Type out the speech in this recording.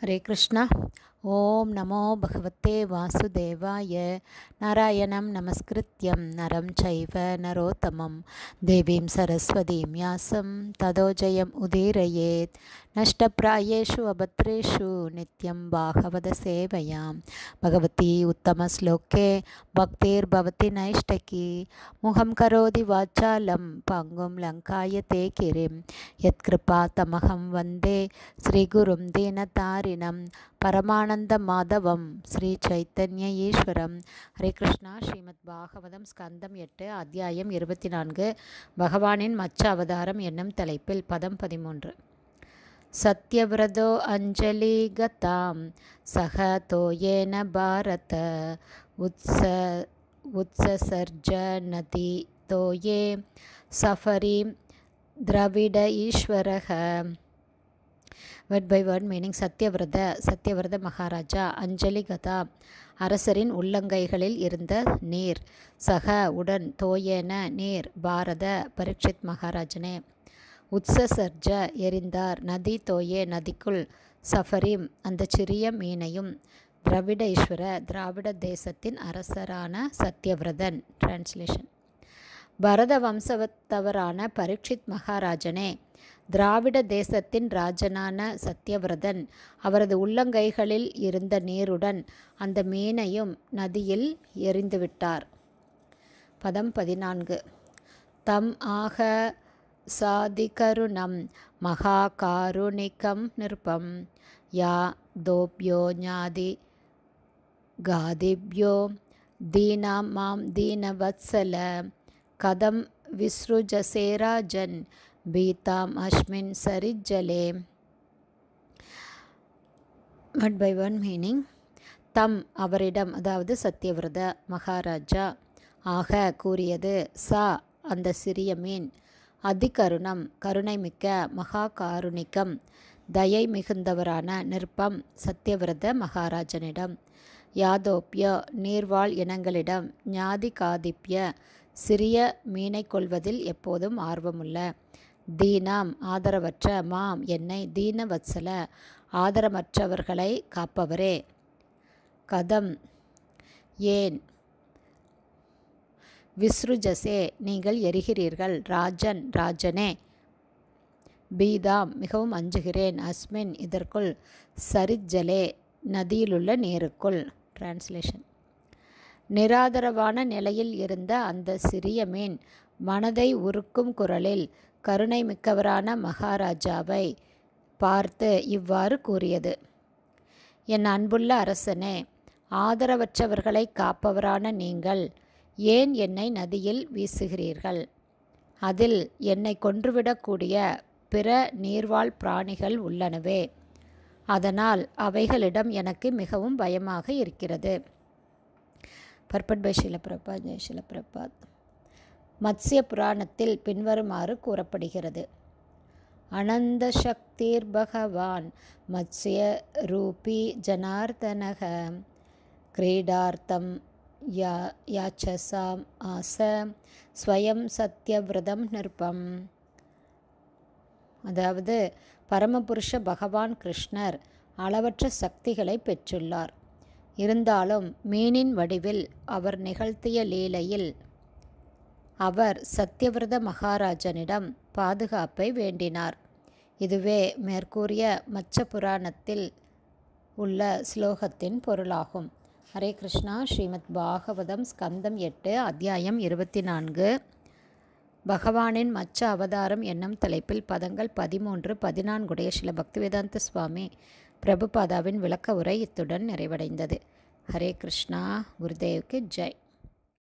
हरे कृष्णा। ओम नमो भगवते वासुदेवाय। नारायणं नमस्कृत्यं नरं चैव नरोत्तमं देवीं सरस्वतीं व्यासं ततो जयम् उदीरयेत्। नष्टप्रायेषु अभद्रेषु नित्यं भागवत सेवयां भगवती उत्तमश्लोके भक्तिर्भवति नैष्टकी। मुखं करोति वाचालं पङ्गुं लङ्कायते गिरिं यत्कृपातमहं वन्दे श्रीगुरुं दीनतारिणं परमानंद माधवम श्री चैतन्य ईश्वरम। हरे कृष्णा। ஸ்ரீமத் பாகவதம் ஸ்கந்தம் 8 அத்தியாயம் 24 பகவானின் மச்ச அவதாரம் என்னும் தலைப்பில் பதம் 13. சத்யவ்ரதோ அஞ்சலி கதாம் சக தோயேன பாரத உத்சசர்ஜ நதி தோயே சஃபரி திரவிட ஈஸ்வரக. Word by word meaning. Satyavrata மகாராஜா. அஞ்சலி கதா அரசரின் உள்ளங்கைகளில் இருந்த நீர். சக உடன். தோயேன நீர். பாரத பரீட்சித் மகாராஜனே. உத்சசர்ஜ எரிந்தார். நதி தோயே நதிக்குள். சஃபரீம் அந்த சிறிய மீனையும். திராவிட ஈஸ்வர திராவிட தேசத்தின் அரசரான சத்யவிரதன். டிரான்ஸ்லேஷன். பரத வம்சத்தவரான பரீட்சித் மகாராஜனே, திராவிட தேசத்தின் ராஜனான சத்யவிரதன் அவரது உள்ளங்கைகளில் இருந்த நீருடன் அந்த மீனையும் நதியில் எறிந்துவிட்டார். பதம் 14. தம் ஆக சாதிகருணம் மகா காருணிகம் நிருபம் யா தோப்யோ ஞாதி காதிப்யோ தீனாம் மாம் தீனவத்சல கதம் விஸ்ருஜசே ராஜன் பீதாம் அஸ்மின் சரிஜ்ஜலே. One by one meaning. தம் அவரிடம், அதாவது சத்யவிரத மகாராஜா. ஆக கூறியது. சா அந்த சிறிய மீன். அதிகருணம் கருணை மிக்க. மகா காருணிகம் தயை மிகுந்தவரான. நிருப்பம் சத்யவிரத மகாராஜனிடம். யாதோப்ய நீர்வாழ் இனங்களிடம். ஞாதி காதிப்ய சிறிய மீனை கொள்வதில் எப்போதும் ஆர்வமுள்ள. தீனாம் ஆதரவற்ற. மாம் என்னை. தீனவத்சல ஆதரமற்றவர்களை காப்பவரே. கதம் ஏன். விஸ்ருஜசே நீங்கள் எரிகிறீர்கள். ராஜன் ராஜனே. பீதாம் மிகவும் அஞ்சுகிறேன். அஸ்மின் இதற்குள். சரிஜ்ஜலே நதியிலுள்ள நீருக்குள். டிரான்ஸ்லேஷன். நிராதரவான நிலையில் இருந்த அந்த சிறிய மீன் மனதை உருக்கும் குரலில் கருணை மிக்கவரான மகாராஜாவை பார்த்து இவ்வாறு கூறியது. என் அன்புள்ள அரசனே, ஆதரவற்றவர்களை காப்பவரான நீங்கள் ஏன் என்னை நதியில் வீசுகிறீர்கள்? அதில் என்னை கொன்றுவிடக்கூடிய பிற நீர்வாழ் பிராணிகள் உள்ளனவே. அதனால் அவைகளிடம் எனக்கு மிகவும் பயமாக இருக்கிறது. Purport by Sheela Prabhat. ஜெய் ஷீல பிரபாத். மத்ஸ்ய புராணத்தில் பின்வருமாறு கூறப்படுகிறது. அனந்த சக்திர் பகவான் மத்ஸ்ய ரூபி ஜனார்தனக கிரீடார்த்தம் யாச்சசாம் ஆச ஸ்வயம் சத்யவிரதம் நிருபம். அதாவது பரமபுருஷ பகவான் கிருஷ்ணர் அளவற்ற சக்திகளை பெற்றுள்ளார். இருந்தாலும் மீனின் வடிவில் அவர் நிகழ்த்திய லீலையில் அவர் சத்யவிரத மகாராஜனிடம் பாதுகாப்பை வேண்டினார். இதுவே மேற்கூறிய மச்ச புராணத்தில் உள்ள ஸ்லோகத்தின் பொருளாகும். ஹரே கிருஷ்ணா. ஸ்ரீமத் பாகவதம் ஸ்கந்தம் 8 அத்தியாயம் 24 பகவானின் மச்ச அவதாரம் என்னும் தலைப்பில் பதங்கள் 13, 14 ஸ்ரீல பக்திவேதாந்த சுவாமி பிரபுபாதாவின் விளக்க உரை இத்துடன் நிறைவடைந்தது. ஹரே கிருஷ்ணா. குருதேவுக்கு ஜெய்.